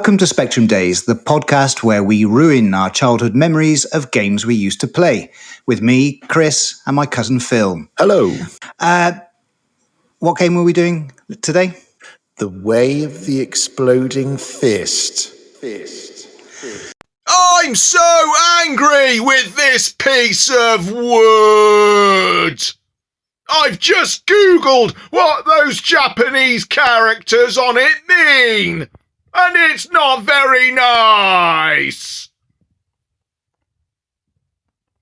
Welcome to Spectrum Days, the podcast where we ruin our childhood memories of games we used to play. With me, Chris, and my cousin Phil. Hello. What game were we doing today? The Way of the Exploding Fist. I'm so angry with this piece of wood! I've just Googled what those Japanese characters on it mean, and it's not very nice.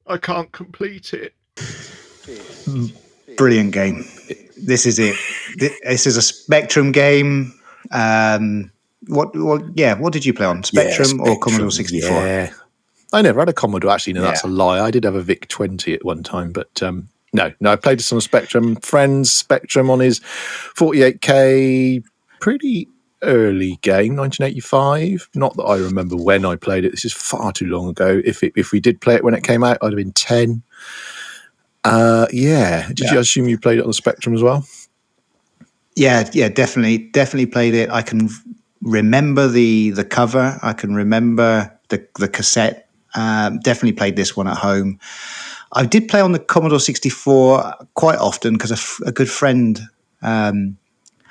I can't complete it. Brilliant game. This is it. This is a Spectrum game. What did you play on? Spectrum or Commodore 64? Yeah. I never had a Commodore, actually. No, that's a lie. I did have a VIC-20 at one time, but no, I played this on a Spectrum. Friend's Spectrum on his 48K, pretty early game, 1985. Not that I remember when I played it. This is far too long ago. If we did play it when it came out, I'd have been 10. Did you assume you played it on the Spectrum as well? Yeah, definitely played it. I can remember the cover. I can remember the cassette. Definitely played this one at home. I did play on the Commodore 64 quite often because a good friend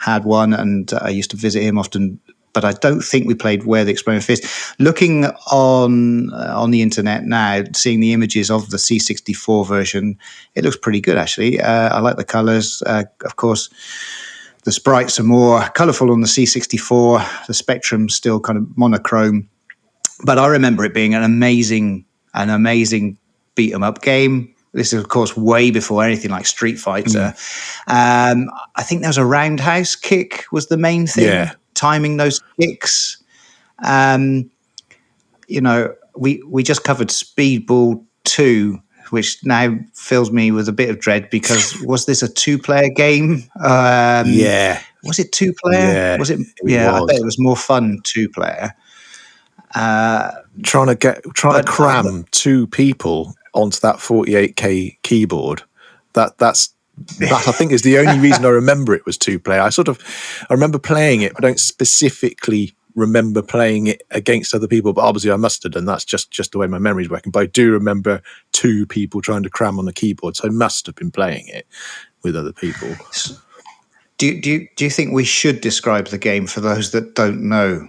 had one, and I used to visit him often. But I don't think we played Where the Exploding Fist. Looking on the internet now, seeing the images of the C64 version, it looks pretty good actually. I like the colours. Of course, the sprites are more colourful on the C64. The Spectrum's still kind of monochrome. But I remember it being an amazing beat 'em up game. This is, of course, way before anything like Street Fighter. I think there was a roundhouse kick was the main thing. Yeah. Timing those kicks. We just covered Speedball 2, which now fills me with a bit of dread because was this a two-player game? Was it two-player? Yeah, Was it? It I was. bet it was more fun two-player. Trying to cram two people onto that 48K keyboard. That's I think is the only reason I remember it was two-player. I remember playing it, but I don't specifically remember playing it against other people. But obviously I must have done. That's just the way my memory's working. But I do remember two people trying to cram on the keyboard, so I must have been playing it with other people. Do you think we should describe the game for those that don't know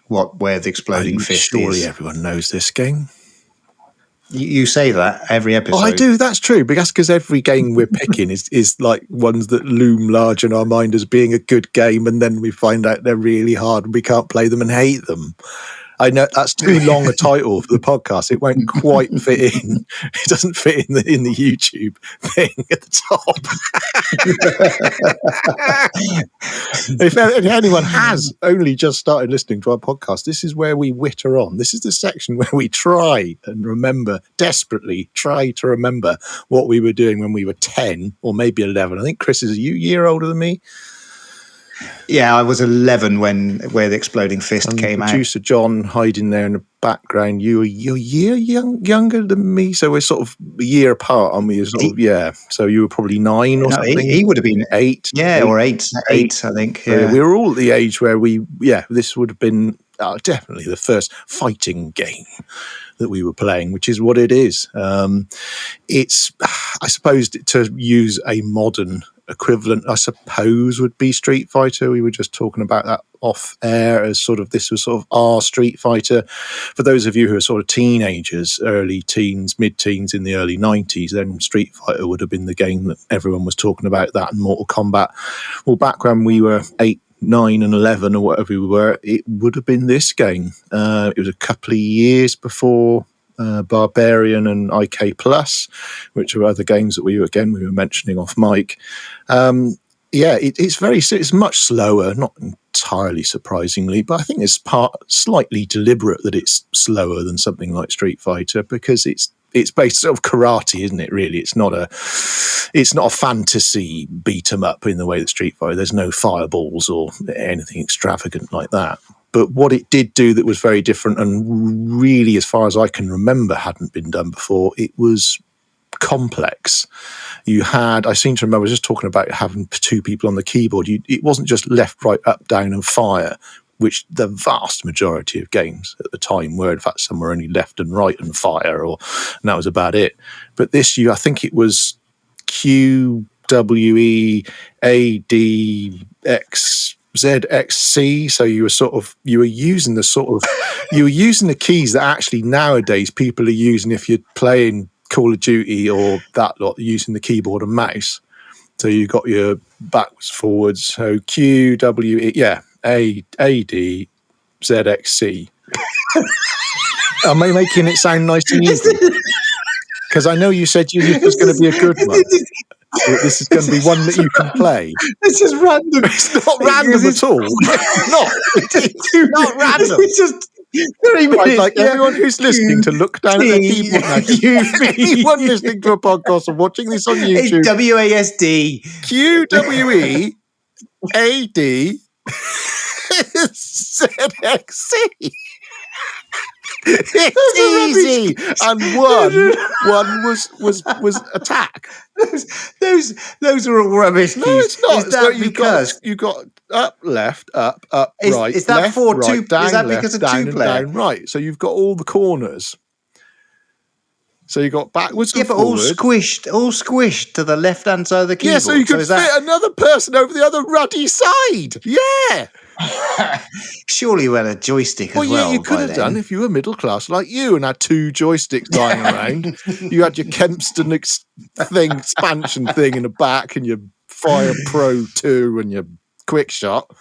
where the Exploding Fist surely is? everyone knows this game. You say that every episode. Oh, I do. That's true. Because every game we're picking is like ones that loom large in our mind as being a good game, and then we find out they're really hard and we can't play them and hate them. I know that's too long a title for the podcast. It won't quite fit in. It doesn't fit in the YouTube thing at the top. If anyone has only just started listening to our podcast, this is where we witter on. This is the section where we try and desperately try to remember what we were doing when we were 10 or maybe 11. I think Chris is a year older than me. Yeah, I was 11 when Where the Exploding Fist came out. Producer John hiding there in the background. You're a year younger than me, so we're sort of a year apart, aren't we? So you were probably 9 or something. He would have been 8. Yeah, or 8, I think. Yeah. So we were all at the age where this would have been definitely the first fighting game that we were playing, which is what it is. It's, I suppose, to use a modern equivalent, I suppose, would be Street Fighter. We were just talking about that off air as this was sort of our Street Fighter. For those of you who are sort of teenagers, early teens, mid-teens in the early 90s, then Street Fighter would have been the game that everyone was talking about, that and Mortal Kombat. Well, back when we were 8, 9 and 11 or whatever we were, it would have been this game. It was a couple of years before Barbarian and IK Plus, which are other games that we were mentioning off mic. It's much slower, not entirely surprisingly, but I think it's slightly deliberate that it's slower than something like Street Fighter because it's based sort of karate, isn't it? Really, it's not a fantasy beat 'em up in the way that Street Fighter. There's no fireballs or anything extravagant like that. But what it did do that was very different and really, as far as I can remember, hadn't been done before, it was complex. I seem to remember, I was just talking about having two people on the keyboard. It wasn't just left, right, up, down and fire which the vast majority of games at the time were. In fact, some were only left and right and fire, and that was about it. But this year, I think it was QWEADXZXC. So you were using the keys that actually nowadays people are using if you're playing Call of Duty or that lot, using the keyboard and mouse. So you got your backwards, forwards. So QWEADZXC. Am I making it sound nice and easy? Because I know you said this was going to be a good one. This is going to be one that you can play. It's just random. It's not random at all. It's not random. It's just 3 minutes. I'd like everyone who's listening to look down at their keyboard now. Anyone listening to a podcast or watching this on YouTube. It's WASD. QWEADZXC. It's easy, and one was attack. Those are all rubbish. No, it's not. Is that because you got up, left, up, right. Is that left, for right, two? down, Is that left, because of down, two-player? down, right. So you've got all the corners. So you got backwards and but forward. all squished to the left-hand side of the keyboard. Yeah, so you could fit another person over the other ruddy side. Yeah. Surely you had a joystick as well. Well, yeah, you could have done if you were middle class like you and had 2 joysticks lying around. You had your Kempston expansion thing in the back and your Fire Pro 2 and your Quick Shot.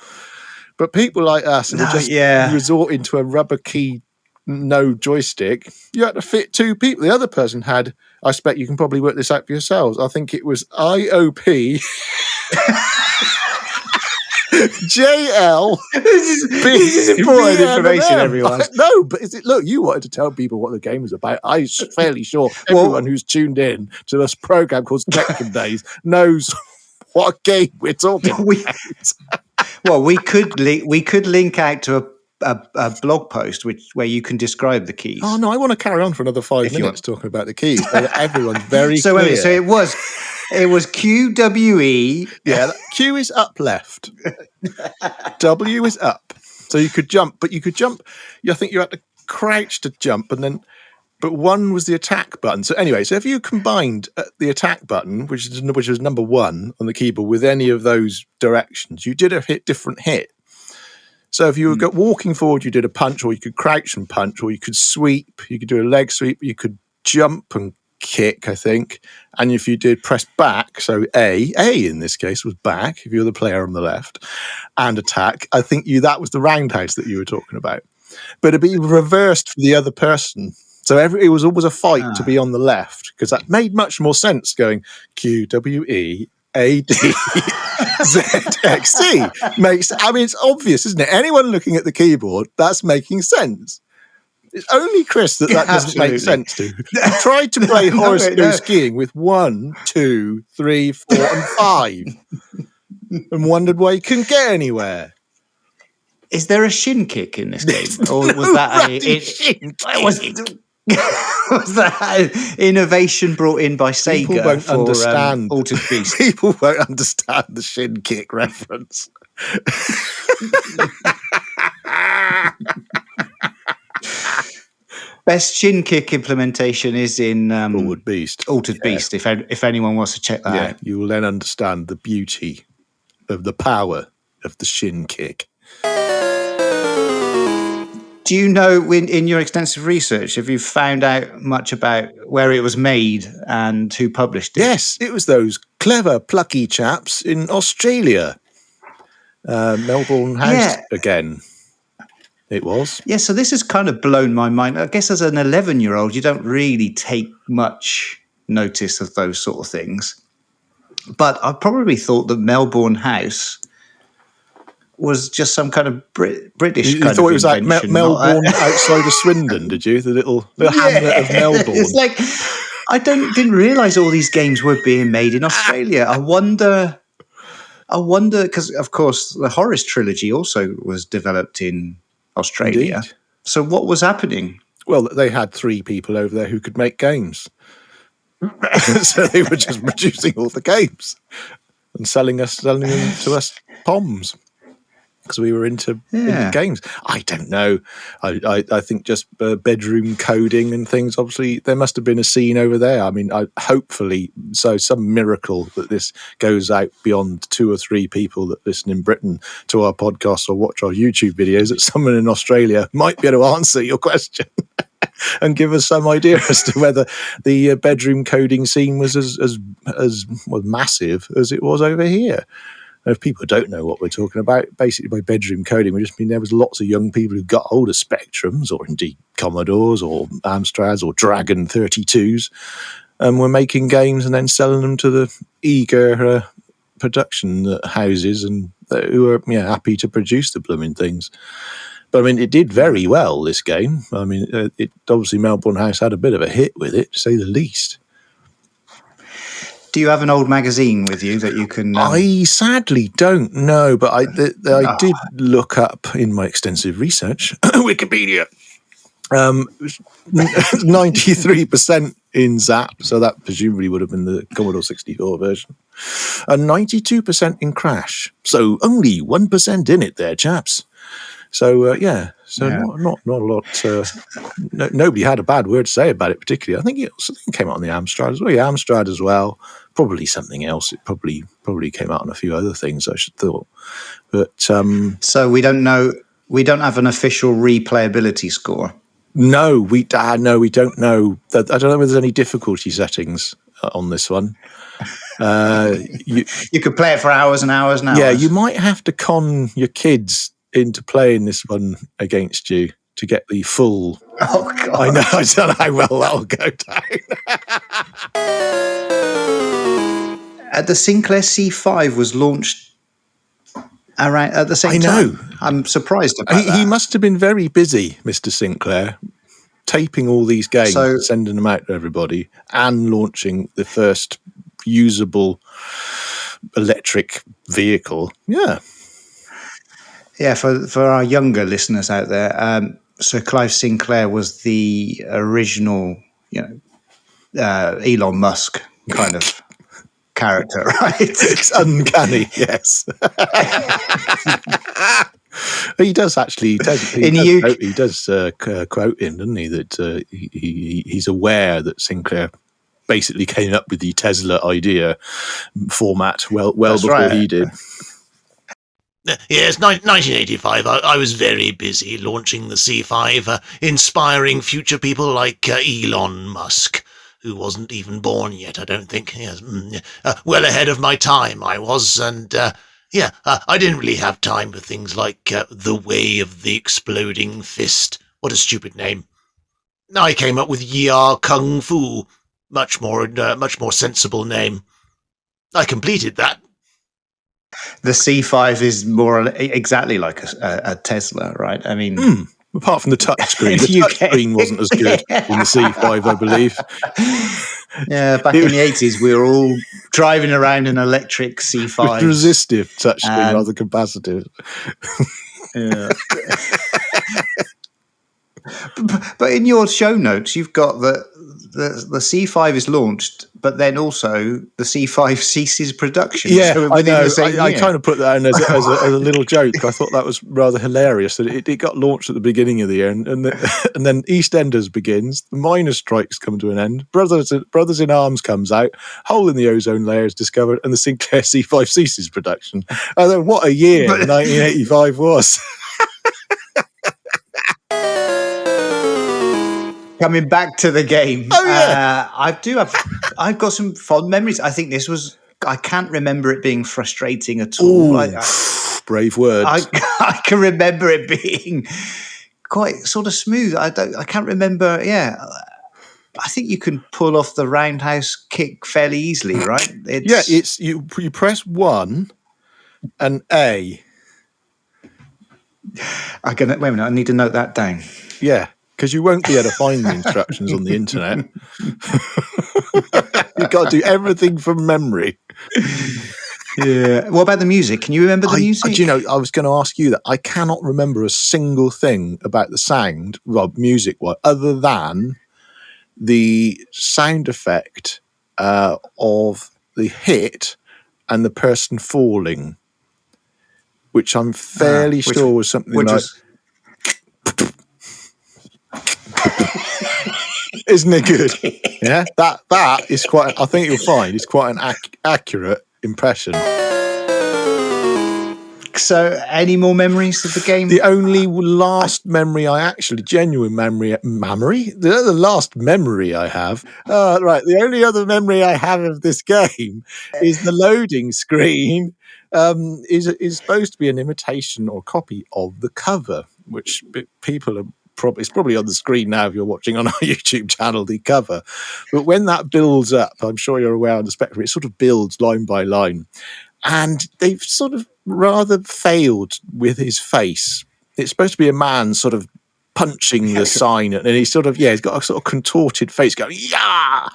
But people like us were just resorting to a rubber key, no joystick. You had to fit 2 people. The other person had, I expect you can probably work this out for yourselves. I think it was IOP. JL. This is important information, everyone. No, but look, you wanted to tell people what the game was about. I'm fairly sure everyone who's tuned in to this program called Spectrum Days knows what game we're talking about. Well, we could link out to a blog post where you can describe the keys. Oh no, I want to carry on for another 5 minutes talking about the keys. So everyone's very clear. Wait, so it was QWE. Yeah, Q is up left. W is up. So you could jump, but you could jump. I think you had to crouch to jump, but one was the attack button. So anyway, so if you combined the attack button, which was number 1 on the keyboard, with any of those directions, you did a different hit. So if you were walking forward, you did a punch, or you could crouch and punch, or you could sweep, you could do a leg sweep, you could jump and kick, I think. And if you did press back, so A in this case was back, if you're the player on the left, and attack, I think that was the roundhouse that you were talking about. But it'd be reversed for the other person. So it was always a fight to be on the left, because that made much more sense going QWEADZXC. It's obvious, isn't it? Anyone looking at the keyboard, that's making sense. It's only Chris that doesn't make sense to. He tried to play horoscope skiing with 1, 2, 3, 4, and 5, and wondered why he couldn't get anywhere. Is there a shin kick in this game, or was that an innovation brought in by Sega? People won't understand Altered Beast. People won't understand the shin kick reference. Best shin kick implementation is in Altered Beast. Altered Beast. If anyone wants to check that out, you will then understand the beauty of the power of the shin kick. Do you know, in your extensive research, have you found out much about where it was made and who published it? Yes, it was those clever, plucky chaps in Australia. Melbourne House again. It was. Yeah, so this has kind of blown my mind. I guess as an 11-year-old, you don't really take much notice of those sort of things. But I probably thought that Melbourne House was just some kind of British kind of invention. You thought it was like Melbourne outside of Swindon, did you? The little hamlet of Melbourne. It's like, I didn't realise all these games were being made in Australia. I wonder, because, of course, the Horus trilogy also was developed in Australia. Indeed. So what was happening? Well, they had 3 people over there who could make games. So they were just producing all the games and selling them to us POMs. because we were into Yeah. games. I don't know. I think just bedroom coding and things. Obviously, there must have been a scene over there. I mean, hopefully, so some miracle that this goes out beyond 2 or 3 people that listen in Britain to our podcast or watch our YouTube videos, that someone in Australia might be able to answer your question and give us some idea as to whether the bedroom coding scene was as well, massive as it was over here. If people don't know what we're talking about, basically by bedroom coding, we just mean there was lots of young people who got hold of Spectrums or indeed Commodores or Amstrads or Dragon 32s and were making games and then selling them to the eager production houses and who were happy to produce the blooming things. But I mean, it did very well, this game. I mean, it obviously Melbourne House had a bit of a hit with it, to say the least. Do you have an old magazine with you that you can? I sadly don't know, but I did look up in my extensive research, Wikipedia, 93% in ZAP, so that presumably would have been the Commodore 64 version, and 92% in Crash, so only 1% in it there, chaps. So not a lot. Nobody had a bad word to say about it particularly. I think it came out on the Amstrad as well. Yeah, Amstrad as well. Probably something else. It probably came out on a few other things, I should thought. But so we don't know. We don't have an official replayability score. No, we don't know. I don't know whether there's any difficulty settings on this one. You could play it for hours and hours and hours. Yeah, you might have to con your kids into playing this one against you to get the full. Oh God! I know. I don't know how well that'll go down. The Sinclair C5 was launched around at the same time. I know. I'm surprised about that. He must have been very busy, Mr. Sinclair, taping all these games, sending them out to everybody, and launching the first usable electric vehicle. Yeah. Yeah, for our younger listeners out there, Sir Clive Sinclair was the original, Elon Musk kind of character, right? It's uncanny, yes. He does actually. He does quote him, doesn't he? That he's aware that Sinclair basically came up with the Tesla idea format well before he did. Yes, 1985. I was very busy launching the C5, inspiring future people like Elon Musk, who wasn't even born yet, I don't think. Yes, well ahead of my time, I was, and I didn't really have time for things like The Way of the Exploding Fist. What a stupid name. I came up with Yar Kung Fu, much more sensible name. I completed that. The C5 is more exactly like a Tesla, right? I mean, apart from the touchscreen, the touchscreen wasn't as good in the C5, I believe. Yeah, back in the 80s, we were all driving around an electric C5. With resistive touchscreen rather capacitive. Yeah. But in your show notes, you've got the C5 is launched, but then also the C5 ceases production. Yeah, so I know. I kind of put that in as a little joke. I thought that was rather hilarious that it got launched at the beginning of the year, and then EastEnders begins. The miners' strikes come to an end. Brothers in Arms comes out. Hole in the ozone layer is discovered, and the Sinclair C5 ceases production. And then what a year 1985 was. Coming back to the game, I've got some fond memories. I think I can't remember it being frustrating at all. Brave words. I can remember it being quite sort of smooth. I can't remember. Yeah, I think you can pull off the roundhouse kick fairly easily, right? It's you press 1 and A. Wait a minute. I need to note that down. Yeah. Because you won't be able to find the instructions on the internet. You've got to do everything from memory. Yeah. What about the music? Can you remember the music? I was going to ask you that. I cannot remember a single thing about the sound, music-wise, other than the sound effect of the hit and the person falling. which I'm fairly sure was something which like. was Isn't it good? Yeah, that is quite. I think you'll find it's quite an accurate impression. So, any more memories of the game? The only last memory I actually, genuine memory, the last memory I have, right, the only other memory I have of this game is the loading screen is supposed to be an imitation or copy of the cover, which people are it's probably on the screen now if you're watching on our YouTube channel, the cover. But when that builds up, I'm sure you're aware on the Spectrum, it sort of builds line by line. And they've sort of rather failed with his face. It's supposed to be a man sort of punching the sign, and he's sort of, he's got a sort of contorted face going, yeah!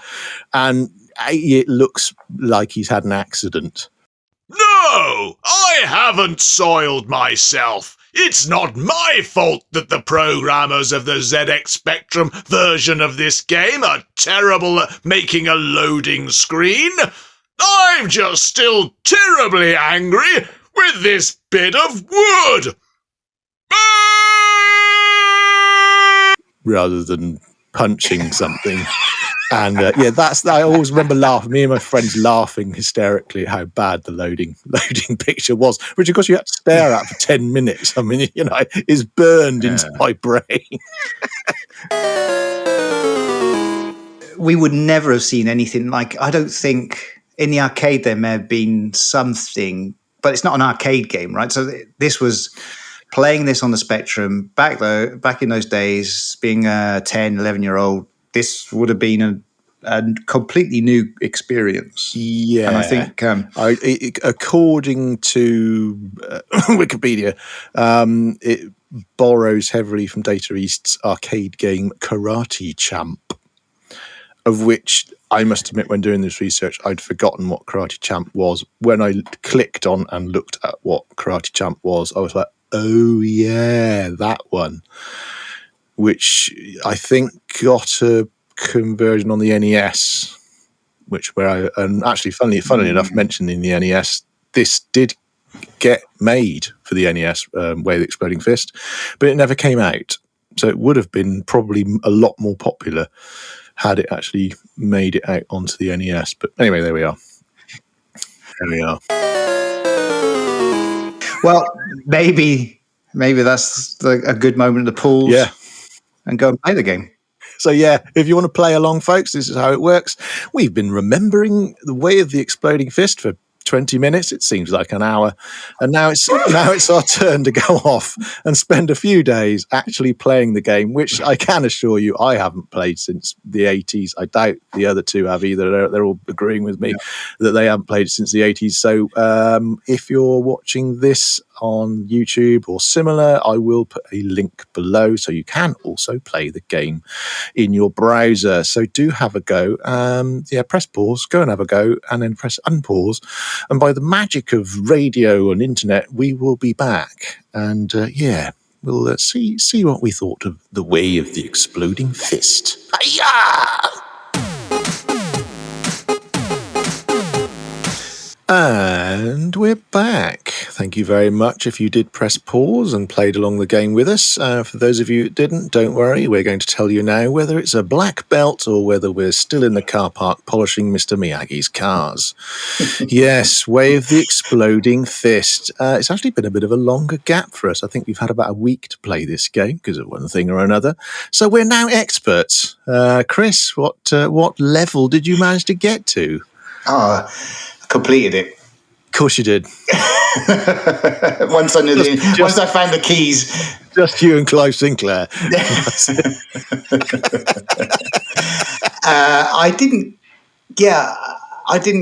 And it looks like he's had an accident. No! I haven't soiled myself! It's not my fault that the programmers of the ZX Spectrum version of this game are terrible at making a loading screen! I'm just still terribly angry with this bit of wood! Rather than punching something. And I always remember laughing. Me and my friends laughing hysterically at how bad the loading picture was, which of course you had to stare at for 10 minutes. I mean, is burned into my brain. We would never have seen anything like. I don't think in the arcade there may have been something, but it's not an arcade game, right? So this was playing this on the Spectrum back in those days, being a 10, 11-year-old. This would have been a completely new experience. Yeah. And I think... according to Wikipedia, it borrows heavily from Data East's arcade game Karate Champ, of which I must admit when doing this research, I'd forgotten what Karate Champ was. When I clicked on and looked at what Karate Champ was, I was like, oh yeah, that one. Which I think got a conversion on the NES, and actually, funnily enough, mentioning the NES, this did get made for the NES, Way of the Exploding Fist, but it never came out. So it would have been probably a lot more popular had it actually made it out onto the NES. But anyway, there we are. Well, maybe that's a good moment to pause. Yeah. And go and play the game. So if you want to play along, folks, this is how it works. We've been remembering the Way of the Exploding Fist for 20 minutes. It seems like an hour. And now it's our turn to go off and spend a few days actually playing the game, which I can assure you I haven't played since the 80s. I doubt the other two have either. They're all agreeing with me that they haven't played since the 80s. So if you're watching this on YouTube or similar, I will put a link below so you can also play the game in your browser. So do have a go. Press pause, go and have a go, and then press unpause. And by the magic of radio and internet, we will be back. And we'll see what we thought of the Way of the Exploding Fist. Hi-ya! And we're back. Thank you very much if you did press pause and played along the game with us. For those of you that didn't, don't worry. We're going to tell you now whether it's a black belt or whether we're still in the car park polishing Mr. Miyagi's cars. Yes, Way of the Exploding Fist. It's actually been a bit of a longer gap for us. I think we've had about a week to play this game because of one thing or another. So we're now experts. Chris, what level did you manage to get to? Completed it. Of course you did. Once I found the keys. Just you and Clive Sinclair. I didn't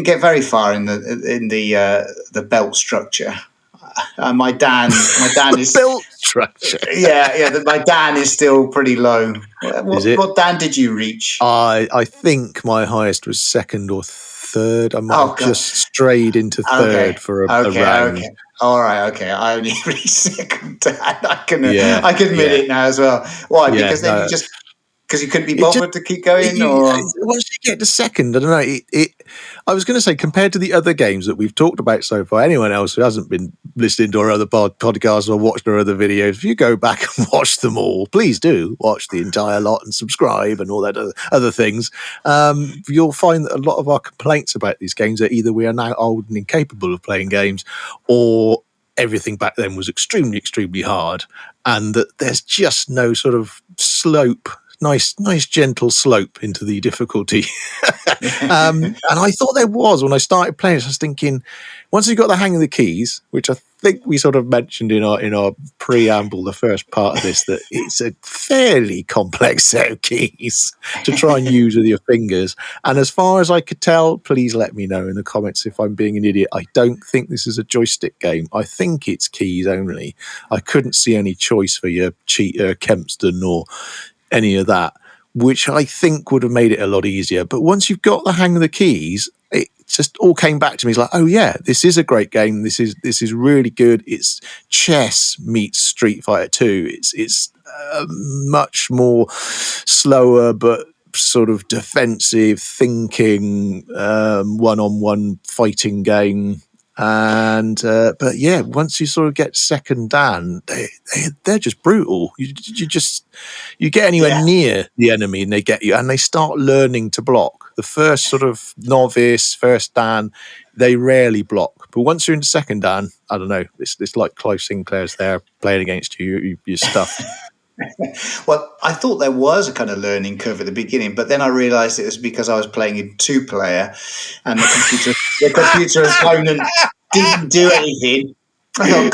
get very far in the belt structure. My Dan is belt structure. My Dan is still pretty low. What Dan did you reach? I think my highest was second or third. I might have just strayed into third for a round. Okay. All right, okay. I only reached second. I can admit it now as well. Why? Because then you just Because you couldn't be It just- bothered to keep going, or once you get to second, I don't know. I was going to say, compared to the other games that we've talked about so far, anyone else who hasn't been listening to our other podcasts or watched our other videos, if you go back and watch them all, please do watch the entire lot and subscribe and all that other things. You'll find that a lot of our complaints about these games are either we are now old and incapable of playing games, or everything back then was extremely, extremely hard, and that there's just no sort of slope. Nice, gentle slope into the difficulty. And I thought there was when I started playing. I was thinking, once you got the hang of the keys, which I think we sort of mentioned in our preamble, the first part of this, that it's a fairly complex set of keys to try and use with your fingers. And as far as I could tell, please let me know in the comments if I'm being an idiot. I don't think this is a joystick game. I think it's keys only. I couldn't see any choice for your Kempston or any of that, which I think would have made it a lot easier. But once you've got the hang of the keys, it just all came back to me. It's like, oh yeah, this is a great game. This is really good. It's chess meets Street Fighter 2. It's much more slower, but sort of defensive thinking, one-on-one fighting game. And but yeah, once you sort of get second dan, they're just brutal. You get anywhere near the enemy and they get you, and they start learning to block. The first sort of novice, first dan, they rarely block. But once you're into second dan, I don't know, it's like Clive Sinclair's there playing against you, you're stuffed. Well, I thought there was a kind of learning curve at the beginning, but then I realised it was because I was playing in 2-player, and the computer opponent didn't do anything. I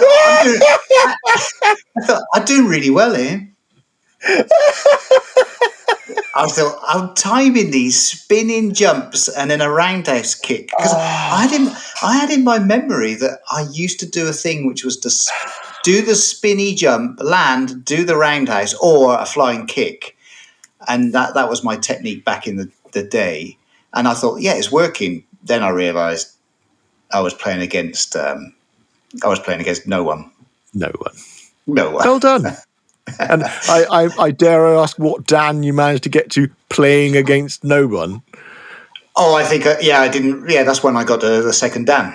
thought, I'm doing really well here. I thought, I'm timing these spinning jumps and then a roundhouse kick, because I had in my memory that I used to do a thing which was to do the spinny jump, land, do the roundhouse, or a flying kick. And that was my technique back in the day. And I thought, yeah, it's working. Then I realised I was playing against no one. No one. Well done. And I dare ask what Dan you managed to get to playing against no one. Oh, I think, I didn't. Yeah, that's when I got to the second Dan.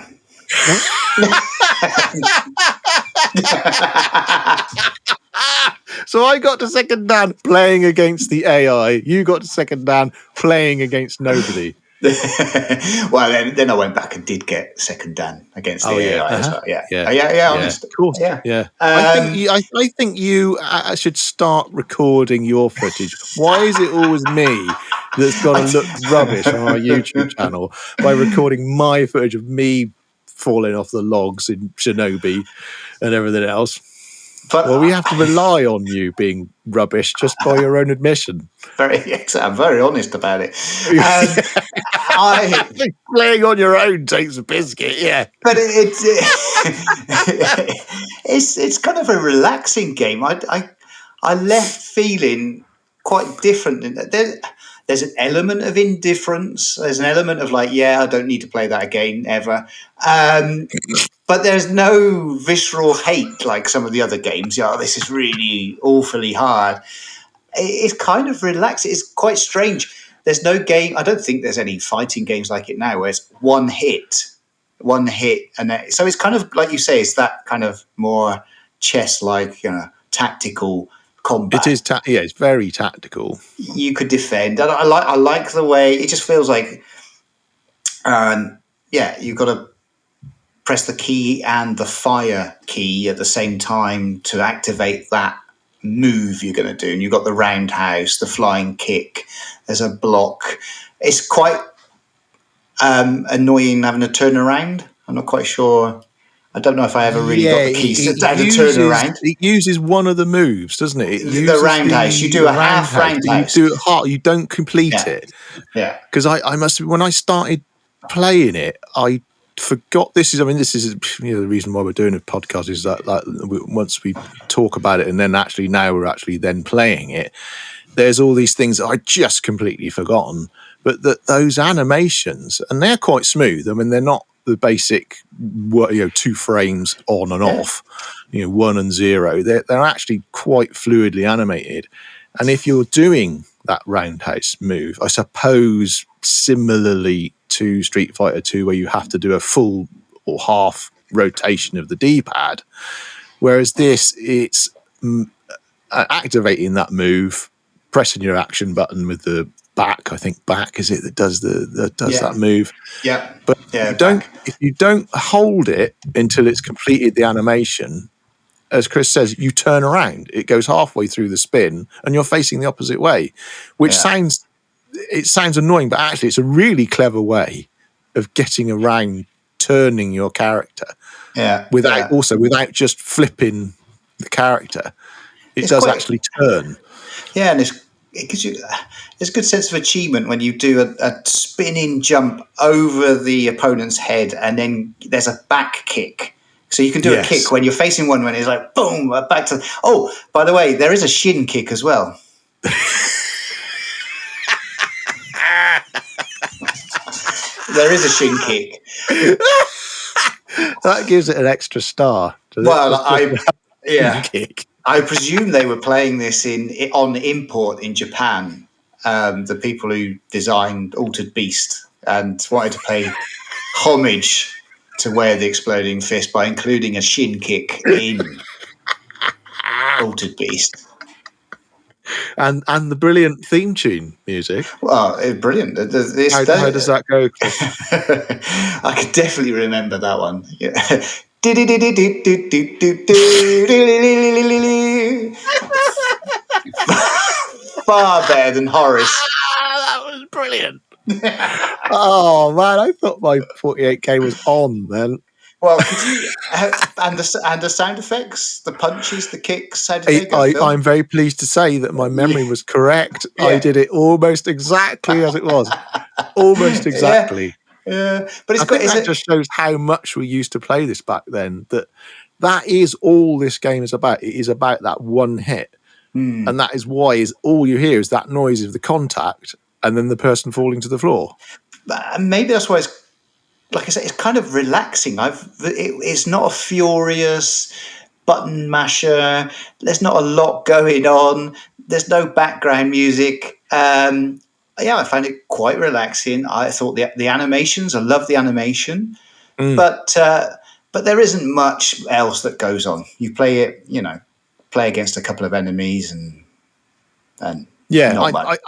So I got to second dan playing against the AI. You got to second dan playing against nobody. Well, then I went back and did get second dan against the AI as well. Honest. Of course. Yeah. I think you should start recording your footage. Why is it always me that's got to look rubbish on our YouTube channel by recording my footage of me falling off the logs in Shinobi and everything else? Well, we have to rely on you being rubbish just by your own admission. I'm very honest about it. Playing on your own takes a biscuit, yeah. But it's kind of a relaxing game. I left feeling quite different. There's an element of indifference. There's an element of like, I don't need to play that again ever. But there's no visceral hate like some of the other games. This is really awfully hard. It's kind of relaxed. It's quite strange. There's no game. I don't think there's any fighting games like it now where it's one hit. And so it's kind of, like you say, it's that kind of more chess-like, tactical combat. It is, it's very tactical. You could defend. I like the way it just feels like, you've got to press the key and the fire key at the same time to activate that move you're going to do. And you've got the roundhouse, the flying kick. There's a block. It's quite annoying having to turn around. I'm not quite sure. I don't know if I ever really got the keys to turn around. It uses one of the moves, doesn't it? The roundhouse. You do a half roundhouse. You do it hard. You don't complete it. Yeah. Because I must. When I started playing it, I forgot. This is the reason why we're doing a podcast is that once we talk about it and then now we're actually then playing it, there's all these things that I just completely forgotten. But those animations, and they're quite smooth. I mean, they're not the basic 2 frames on and off, 1 and 0. They're actually quite fluidly animated. And if you're doing that roundhouse move. I suppose similarly to Street Fighter 2, where you have to do a full or half rotation of the D-pad, whereas this, it's activating that move, pressing your action button with the back. I think back is it that does that move. Yeah. But Yeah, if you don't hold it until it's completed the animation, as Chris says, you turn around. It goes halfway through the spin, and you're facing the opposite way, which sounds annoying, but actually it's a really clever way of getting around turning your character. Yeah. Without just flipping the character. It does actually turn. Yeah, and it gives you there's a good sense of achievement when you do a spinning jump over the opponent's head, and then there's a back kick. So you can do a kick when you're facing one, when it's like boom, back to. Oh, by the way, there is a shin kick as well. There is a shin kick. That gives it an extra star. Kick. I presume they were playing this on import in Japan. The people who designed Altered Beast and wanted to pay homage to Where the Exploding Fist by including a shin kick in Altered Beast. And the brilliant theme tune music. Well, it's brilliant. How does that go, Chris? I could definitely remember that one. Yeah. Far better than Horace. That was brilliant. Oh man, I thought my 48K was on then. Well, could you and the sound effects, the punches, the kicks? How did they go, Phil? I'm very pleased to say that my memory was correct. Yeah. I did it almost exactly as it was, almost exactly. Yeah, but that just shows how much we used to play this back then. That is all this game is about. It is about that one hit, and that is why all you hear is that noise of the contact, and then the person falling to the floor. Maybe that's why it's. Like I said, it's kind of relaxing. It's not a furious button masher. There's not a lot going on. There's no background music. I found it quite relaxing. I thought the animations. I love the animation, but there isn't much else that goes on. You play it, play against a couple of enemies and not much.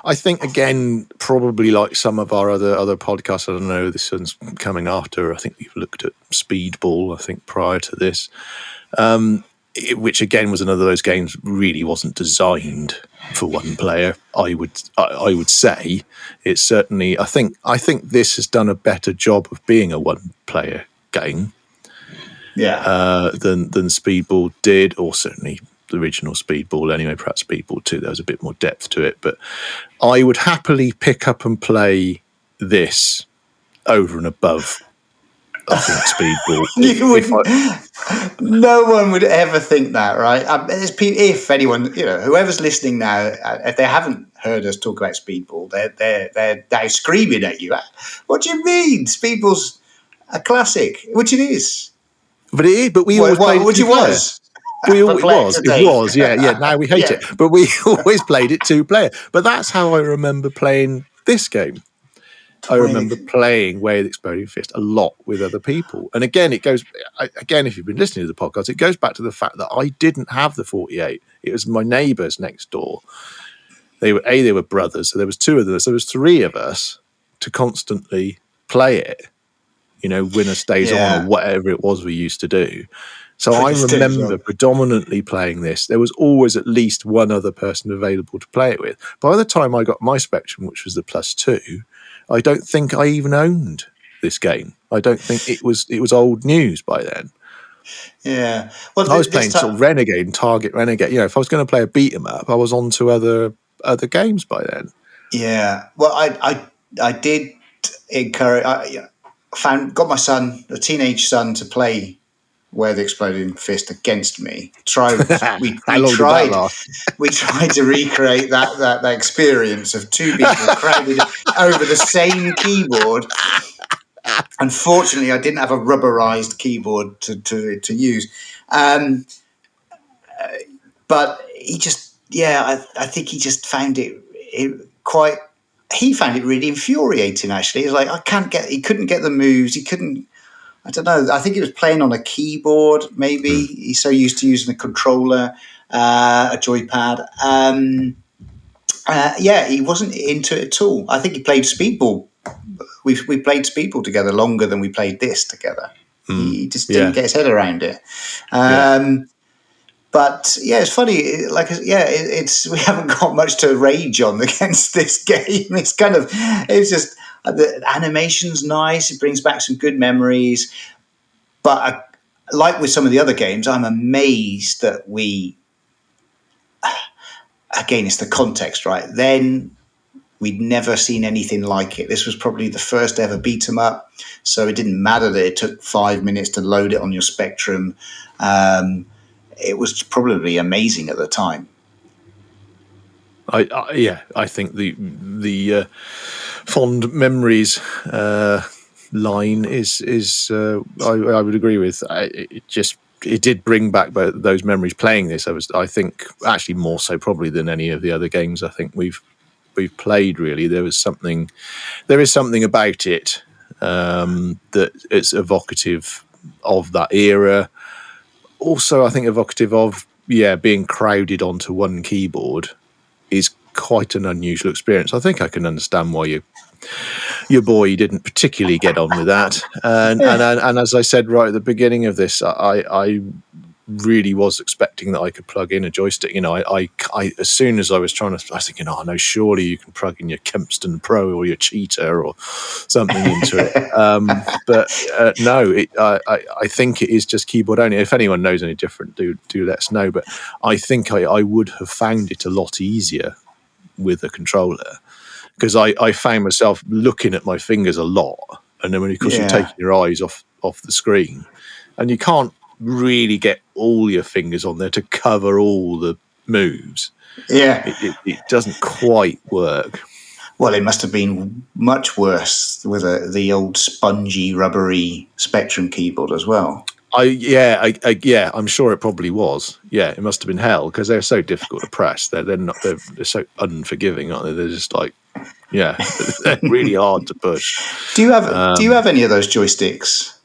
I think, again, probably like some of our other podcasts, I don't know, this one's coming after. I think we've looked at Speedball, I think, prior to this, which, again, was another of those games really wasn't designed for one player. I would say it's certainly. I think this has done a better job of being a one-player game, than Speedball did, or certainly the original Speedball anyway, perhaps Speedball 2, there was a bit more depth to it, but I would happily pick up and play this over and above, I think, Speedball. No one would ever think that, right? If anyone, whoever's listening now, if they haven't heard us talk about Speedball, they're screaming at you. What do you mean? Speedball's a classic, which it is. But it is, but we always played it. Which it was. It was, yeah. Now we hate it, but we always played it 2-player. But that's how I remember playing this game. I remember playing Way the Exploding Fist a lot with other people. And again, if you've been listening to the podcast, it goes back to the fact that I didn't have the 48. It was my neighbours next door. They were brothers, so there was 2 of them. So there was 3 of us to constantly play it. Winner stays on, or whatever it was we used to do. So I remember predominantly playing this. There was always at least one other person available to play it with. By the time I got my Spectrum, which was the +2, I don't think I even owned this game. I don't think it was old news by then. Yeah. Well, I was playing sort of Renegade and Target Renegade. If I was going to play a beat 'em up, I was on to other games by then. Yeah. Well, I did encourage. Got my son, a teenage son, to play Where the Exploding Fist against me. We tried to recreate that experience of 2 people crowded over the same keyboard. Unfortunately, I didn't have a rubberized keyboard to use. But he just, I think he just found it. quite. He found it really infuriating. Actually, he's like, he couldn't get the moves. He couldn't. I don't know. I think he was playing on a keyboard. Maybe he's so used to using a controller, a joypad. He wasn't into it at all. I think he played Speedball. We played Speedball together longer than we played this together. He just didn't get his head around it. But yeah, it's funny. It's we haven't got much to rage on against this game. It's just the animation's nice. It brings back some good memories. But like with some of the other games, I'm amazed that again, it's the context, right? Then we'd never seen anything like it. This was probably the first ever beat 'em up, so it didn't matter that it took 5 minutes to load it on your Spectrum. It was probably amazing at the time. I think the fond memories line is I would agree with. It did bring back those memories playing this. I think actually more so probably than any of the other games I think we've played. Really, there is something about it that it's evocative of that era. Also, I think evocative of being crowded onto one keyboard is quite an unusual experience. I think I can understand why your boy didn't particularly get on with that. And as I said right at the beginning of this, I really was expecting that I could plug in a joystick. I as soon as I was trying to, I was thinking, no, surely you can plug in your Kempston Pro or your Cheetah or something into it. But no, I think it is just keyboard only. If anyone knows any different, do let us know. But I think I would have found it a lot easier with a controller, because I found myself looking at my fingers a lot, and then you're taking your eyes off the screen, and you can't really get all your fingers on there to cover all the moves. It doesn't quite work. Well, it must have been much worse with the old spongy, rubbery Spectrum keyboard as well. I'm sure it probably was. Yeah, it must have been hell, because they're so difficult to press. They're so unforgiving, aren't they? They're just like, they're really hard to push. Do you have any of those joysticks?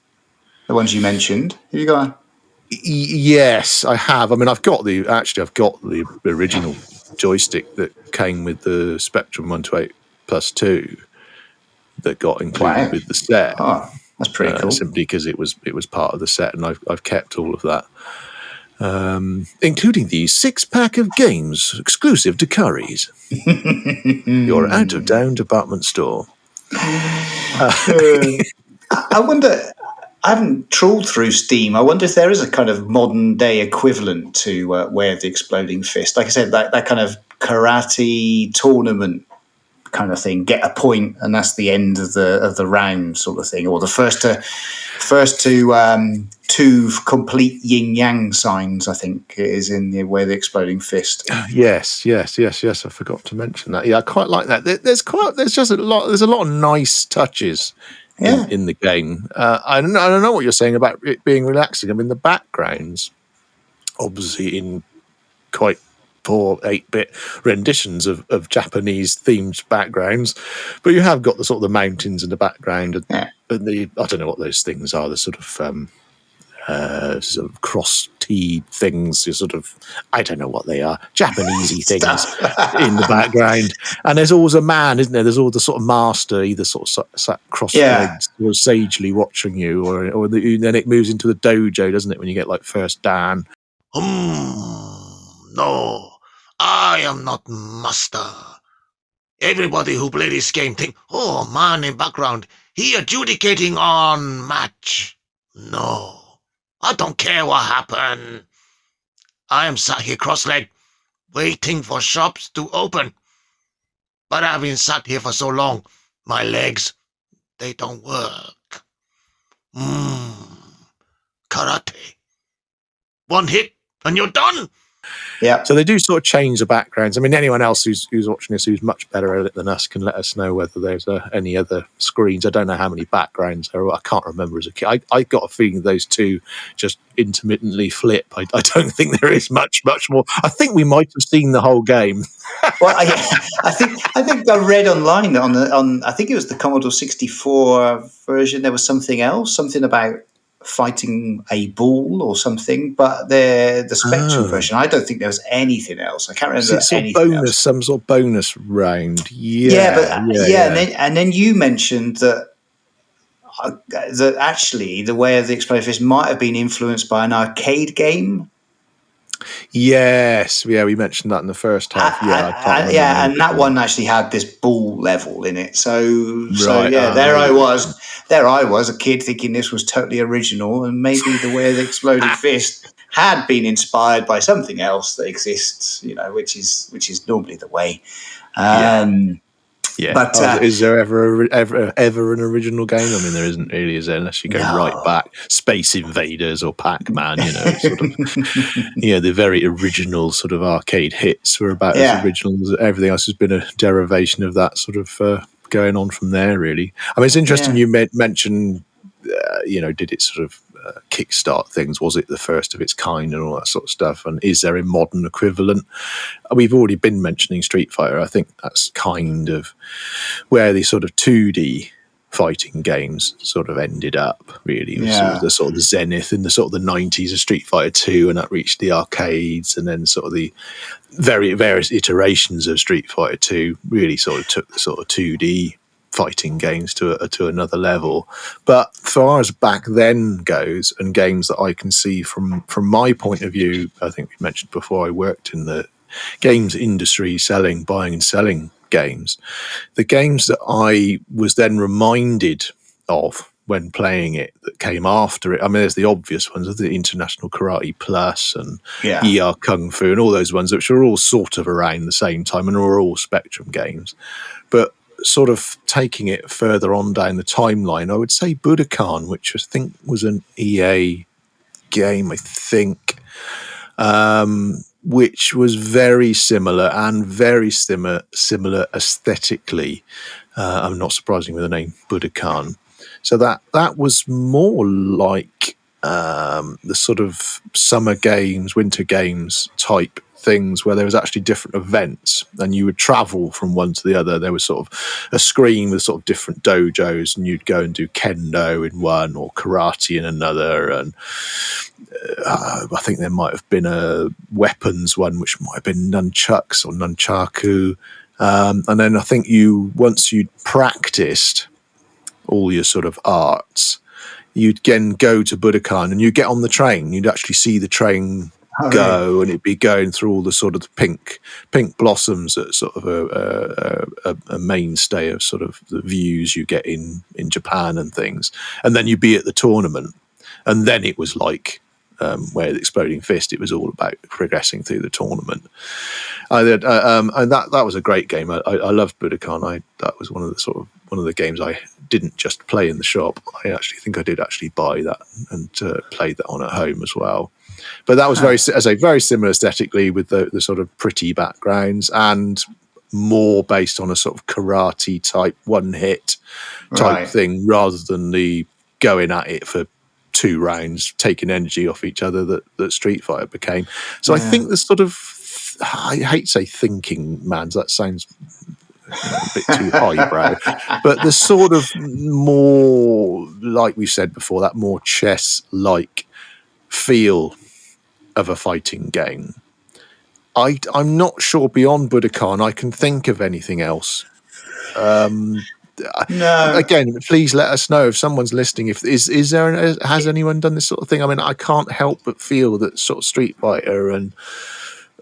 The ones you mentioned? Have you got? Yes, I have. I mean, I've got the original joystick that came with the Spectrum 128+2 that got included with the set. Oh, that's pretty cool. Simply because it was part of the set, and I've kept all of that, including the 6-pack of games exclusive to Curry's, your out of town department store. I wonder. I haven't trawled through Steam. I wonder if there is a kind of modern day equivalent to Way of the Exploding Fist. Like I said, that kind of karate tournament kind of thing. Get a point, and that's the end of the round, sort of thing. Or the first to two complete yin yang signs, I think, is in the Way of the Exploding Fist. Yes. I forgot to mention that. Yeah, I quite like that. There's a lot of nice touches. In the game. I don't know what you're saying about it being relaxing. I mean, the backgrounds, obviously in quite poor 8-bit renditions of Japanese-themed backgrounds, but you have got the sort of the mountains in the background, and I don't know what those things are, the sort of cross-T things, I don't know what they are, Japanesey things in the background. And there's always a man, isn't there? There's always the sort of master, either sort of sat cross-legs, or sagely watching you, or then it moves into the dojo, doesn't it, when you get like first Dan? No, I am not master. Everybody who play this game think, oh, man in background, he adjudicating on match. No. I don't care what happened. I am sat here cross-legged, waiting for shops to open. But I've been sat here for so long, my legs, they don't work. Karate. One hit, and you're done. Yeah. So they do sort of change the backgrounds. I mean, anyone else who's watching this who's much better at it than us can let us know whether there's any other screens. I don't know how many backgrounds there are. I can't remember as a kid. I got a feeling those two just intermittently flip. I don't think there is much more. I think we might have seen the whole game. Well, I think I read online on I think it was the Commodore 64 version. There was something about fighting a bull or something, but the Spectrum version, I don't think there was anything else. I can't remember anything else. Some sort of bonus round. And then you mentioned that actually the way of the Exploding Fist might have been influenced by an arcade game. Yes, we mentioned that in the first half. And that one actually had this ball level in it. There I was, a kid thinking this was totally original, and maybe the way of the Exploding Fist had been inspired by something else that exists, which is normally the way. But is there ever an original game? I mean, there isn't really, is there? Unless you go right back, Space Invaders or Pac-Man, sort of, the very original sort of arcade hits were about as original as everything else has been a derivation of that sort of going on from there, really. I mean, it's interesting you mentioned, did it sort of kickstart things? Was it the first of its kind and all that sort of stuff? And is there a modern equivalent? We've already been mentioning Street Fighter. I think that's kind of where the sort of 2D fighting games sort of ended up, really. It was the sort of the zenith in the sort of the 90s of Street Fighter 2, and that reached the arcades, and then sort of the various iterations of Street Fighter 2 really sort of took the sort of 2D fighting games to another level. But as far as back then goes, and games that I can see from my point of view, I think we mentioned before, I worked in the games industry buying and selling games. The games that I was then reminded of when playing it that came after it, I mean, there's the obvious ones of the International Karate Plus and ER Kung Fu and all those ones, which are all sort of around the same time and are all Spectrum games. But sort of taking it further on down the timeline, I would say Budokan, which I think was an EA game, which was very similar and very similar aesthetically. I'm not surprising with the name Budokan. So that was more like the sort of summer games, winter games type things where there was actually different events and you would travel from one to the other. There was sort of a screen with sort of different dojos, and you'd go and do kendo in one or karate in another. And I think there might have been a weapons one, which might have been nunchucks or nunchaku. And then I think once you'd practiced all your sort of arts, you'd again go to Budokan and you'd get on the train. You'd actually see the train go, and it'd be going through all the sort of pink blossoms that sort of a mainstay of sort of the views you get in Japan and things. And then you'd be at the tournament, and then it was like where the Exploding Fist, it was all about progressing through the tournament. And that was a great game. I loved Budokan. That was one of the games I didn't just play in the shop. I actually think I did actually buy that and played that on at home as well. But that was very similar aesthetically, with the sort of pretty backgrounds and more based on a sort of karate type one hit type thing, rather than the going at it for 2 rounds, taking energy off each other that Street Fighter became. So I think the sort of, I hate to say thinking man's, that sounds a bit too highbrow, but the sort of more, like we've said before, that more chess-like feel of a fighting game. I'm not sure beyond Budokan I can think of anything else. No. Again, please let us know if someone's listening. Has anyone done this sort of thing? I mean, I can't help but feel that sort of Street Fighter and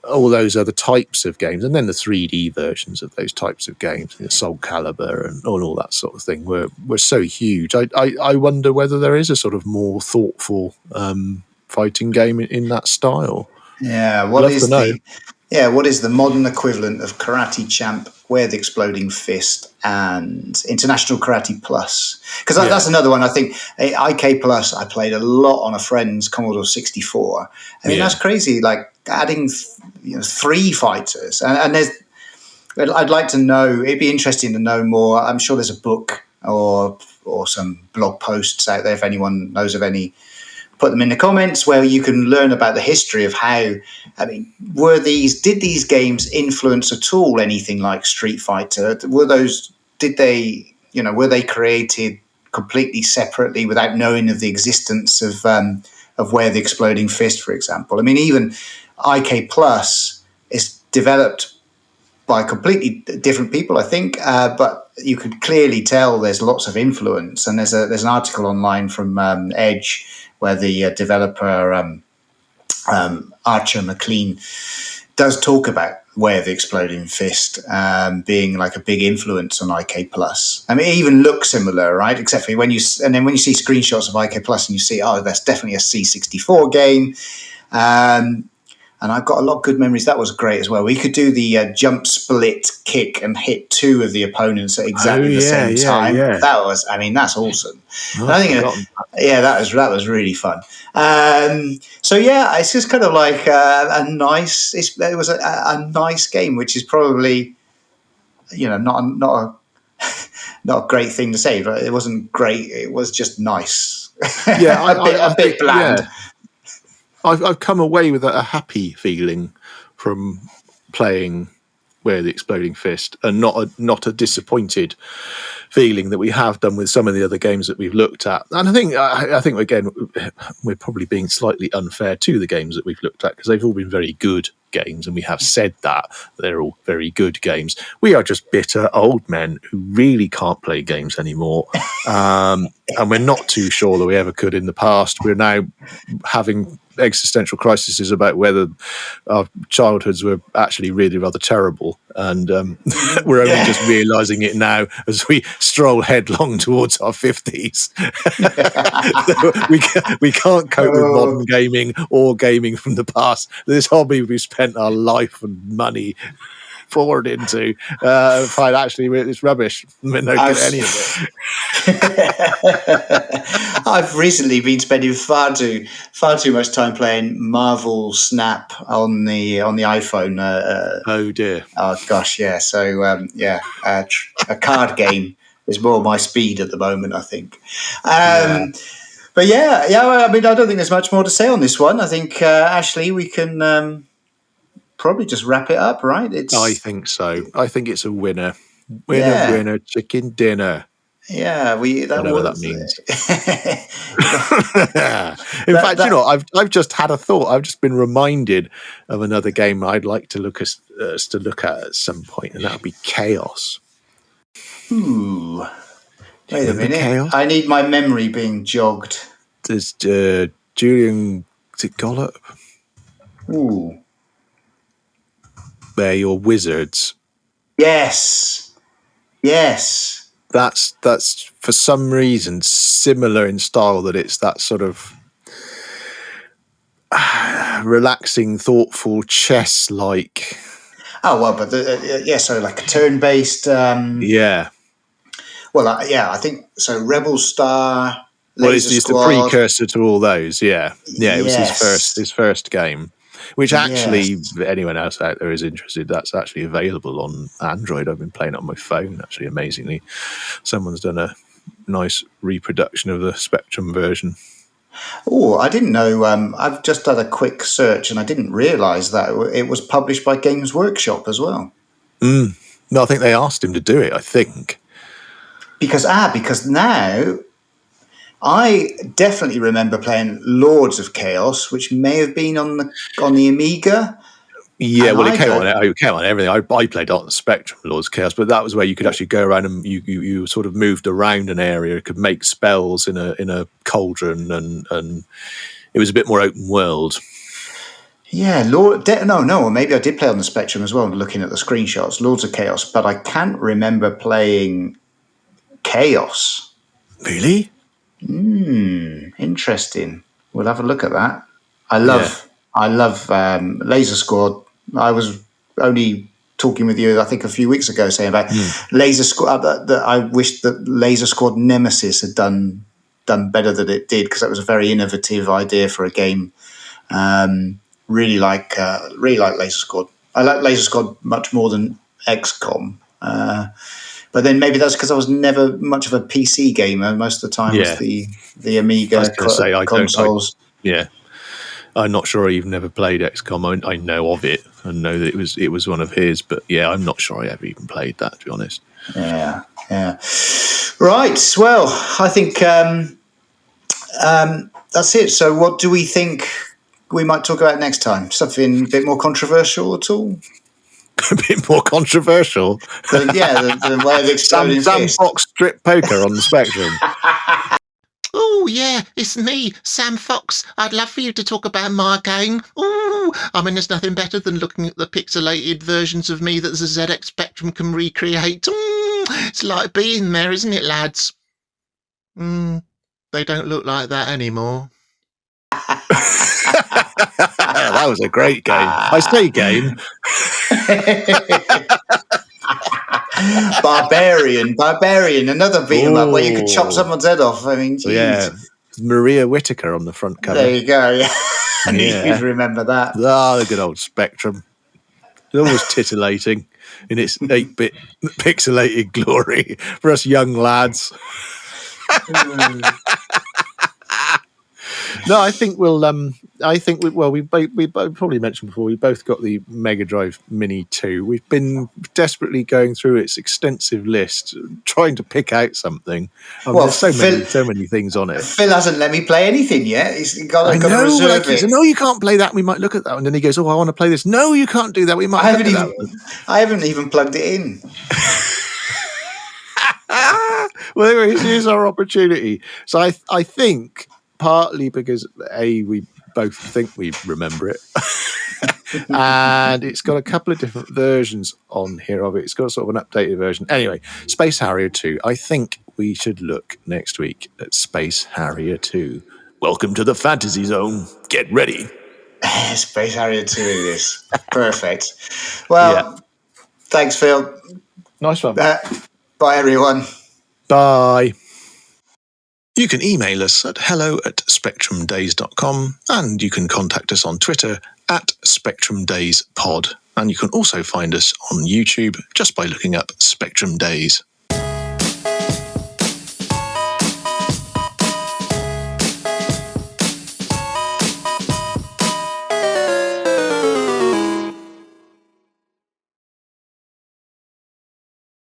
all those other types of games, and then the 3D versions of those types of games, Soul Calibur and all that sort of thing, were so huge. I wonder whether there is a sort of more thoughtful fighting game in that style. Yeah, what is the modern equivalent of Karate Champ, Where the Exploding Fist, and International Karate Plus? Because that's another one. I think IK Plus I played a lot on a friend's Commodore 64. I mean, that's crazy. Like adding 3 fighters, and there's. I'd like to know. It'd be interesting to know more. I'm sure there's a book or some blog posts out there. If anyone knows of any, put them in the comments where you can learn about the history of how. I mean, did these games influence at all anything like Street Fighter? Were they created completely separately without knowing of the existence of Where the Exploding Fist, for example? I mean, even IK Plus is developed by completely different people, I think, but you could clearly tell there's lots of influence. And there's an article online from Edge where the developer Archer McLean does talk about Where the Exploding Fist being like a big influence on IK Plus. I mean, it even looks similar, right? Except for when you see screenshots of IK Plus and you see, oh, that's definitely a C64 game. And I've got a lot of good memories. That was great as well. We could do the jump, split, kick, and hit 2 of the opponents at exactly the same time. Yeah. That's awesome. I think, that was really fun. So yeah, it's just kind of like a nice. It was a nice game, which is probably, not a great thing to say, but it wasn't great. It was just nice. Yeah, a bit bland. Yeah. I've come away with a happy feeling from playing Where the Exploding Fist, and not a disappointed feeling that we have done with some of the other games that we've looked at. And I think again, we're probably being slightly unfair to the games that we've looked at, because they've all been very good games, and we have said that they're all very good games. We are just bitter old men who really can't play games anymore, and we're not too sure that we ever could in the past. We're now having existential crises about whether our childhoods were actually really rather terrible, and we're only just realizing it now as we stroll headlong towards our 50s. we can't cope with modern gaming or gaming from the past. This hobby we spent our life and money forward into find actually it's rubbish. We're no good at any of it. I've recently been spending far too much time playing Marvel Snap on the iPhone. Oh dear! Oh gosh, yeah. So a card game is more my speed at the moment, I think. But I mean, I don't think there's much more to say on this one. I think Ashley, we can. Probably just wrap it up, right? I think so. I think it's a winner. Winner, chicken dinner. Yeah, whatever that means. In fact, I've just had a thought. I've just been reminded of another game I'd like to look at some point, and that'll be Chaos. Ooh, wait a minute. Chaos? I need my memory being jogged. There's Julian. Is it Gollop? Ooh. They're your wizards. Yes. That's for some reason similar in style, that it's that sort of relaxing, thoughtful, chess-like. Oh well, but so like a turn-based. Yeah. Well, I think so. Rebel Star. It's the precursor to all those. Yeah. It was his first game. Which actually, anyone else out there is interested, that's actually available on Android. I've been playing it on my phone, actually, amazingly. Someone's done a nice reproduction of the Spectrum version. Oh, I didn't know. I've just done a quick search, and I didn't realise that it was published by Games Workshop as well. No, I think they asked him to do it, I think. Because now... I definitely remember playing Lords of Chaos, which may have been on the Amiga. Yeah, well, it came on everything. I played on the Spectrum, Lords of Chaos, but that was where you could actually go around and you sort of moved around an area. You could make spells in a cauldron, and it was a bit more open world. Yeah, no. Maybe I did play on the Spectrum as well. Looking at the screenshots, Lords of Chaos, but I can't remember playing Chaos. Really? Interesting. We'll have a look at that. I love Laser Squad. I was only talking with you, I think, a few weeks ago, saying about Laser Squad. That I wish that Laser Squad Nemesis had done better than it did, because that was a very innovative idea for a game. really like Laser Squad. I like Laser Squad much more than XCOM. But then maybe that's because I was never much of a PC gamer. Most of the time was the Amiga consoles. I'm not sure I've never played XCOM. I know of it and know that it was one of his, but yeah, I'm not sure I ever even played that, to be honest. Yeah. Right. Well, I think that's it. So, what do we think we might talk about next time? Something a bit more controversial at all? A bit more controversial. The way of exploding Sam Fox strip poker on the Spectrum. Oh, yeah, it's me, Sam Fox. I'd love for you to talk about my game. Ooh, I mean, there's nothing better than looking at the pixelated versions of me that the ZX Spectrum can recreate. It's like being there, isn't it, lads? They don't look like that anymore. That was a great game. I say game. Barbarian, another beat 'em up where you could chop someone's head off. I mean, geez. Yeah, Maria Whittaker on the front cover. There you go. Yeah, I knew you'd remember that. Ah, the good old Spectrum. It's always titillating in its 8-bit pixelated glory for us young lads. No, I think we probably mentioned before, we both got the Mega Drive Mini 2. We've been desperately going through its extensive list, trying to pick out something. There's so many things on it. Phil hasn't let me play anything yet. He's got to reserve it. No, you can't play that. We might look at that. And then he goes, "Oh, I want to play this." No, you can't do that. We might. I haven't even plugged it in. Well, here's our opportunity. So I think, partly because we both think we remember it, and it's got a couple of different versions on here of it. It's got sort of an updated version. Anyway, Space Harrier 2. I think we should look next week at Space Harrier 2. Welcome to the Fantasy Zone. Get ready. Space Harrier 2 is perfect. Well, Thanks, Phil. Nice one. Bye, everyone. Bye. You can email us at hello@spectrumdays.com, and you can contact us on Twitter @SpectrumDaysPod. And you can also find us on YouTube just by looking up Spectrum Days.